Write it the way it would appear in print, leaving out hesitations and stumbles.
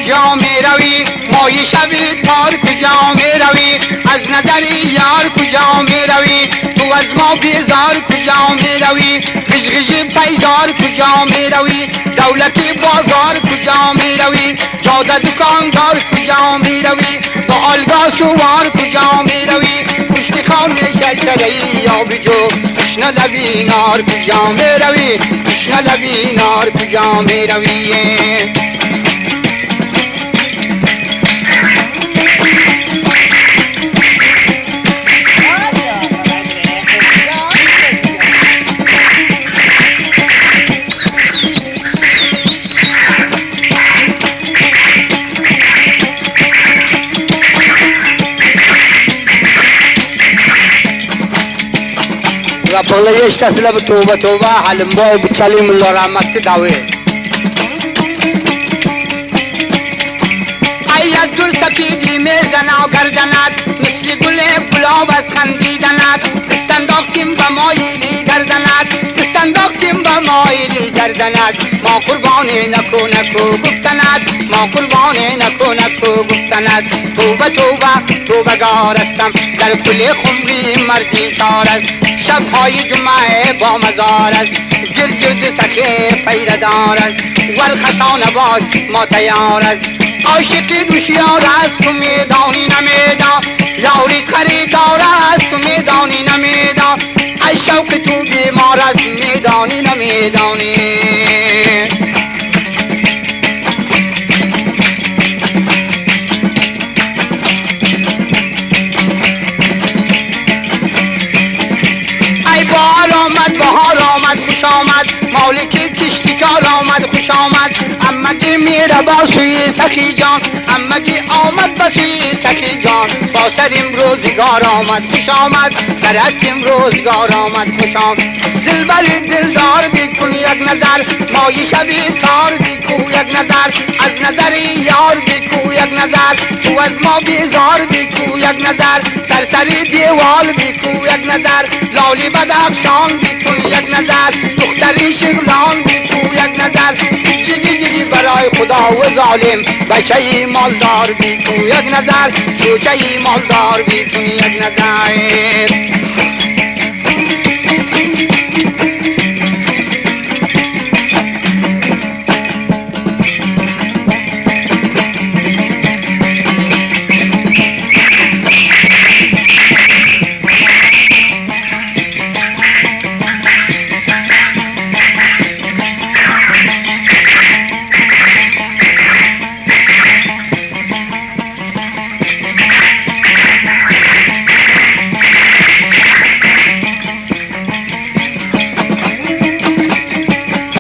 کجا می روی مای شب تار کجا می روی از نظر یار کجا می روی تو از ما بیزار کجا می روی غژغژ پیدار کجا می روی دولت بازار کجا می روی جاده دکاندار کجا می روی با آلگا سوار کجا می روی پشت خانه شلشله یا بجو تشنه لبی نار کجا می روی تشنه لبی نار کجا می روی Raporla yeştasıyla bu tövbe halim bu çalimullah rahmetli davi. Ay dur safidi mezana gardanat misli gule gulab az خندیدنت استنداختیم به مایلی گردنت استنداختیم به مایلی گردنت ما قربانی نکو نکو گفتنت ما قربانی نکو نکو گفتنت توبه توبه توبه گارستم در کل خمری مردی تار است شبهای جمعه با مزار است گرد گرد سخی پیردار است والخطا نباش ما تیار است عاشقی دوشیار است تو میدانی نمیدان یاری خریدار است تو میدانی نمیدان ای شوق تو بیمار است میدانی نمیدانی بهار آمد خوش آمد مالک کشتکار آمد خوش آمد امگی میره با سوی سخی جان امگی آمد با سوی سخی جان با سریم روزگار آمد خوش آمد سرکیم روزگار آمد خوش آمد دلبری دلدار بیکن یک نظر مایی شبی تار بیکو یک نظر از نظر یار بیکو یک نظر تو از ما بیزار بیکو یک نظر سرسری دیوال بیکو یک نظر لالی بدخشان بیکو یک نظر دختری شغلان بیکو یک نظر جگی جگی برای خدا و ظالم بچه مالدار بیکو یک نظر چوچه مالدار بیکو یک نظر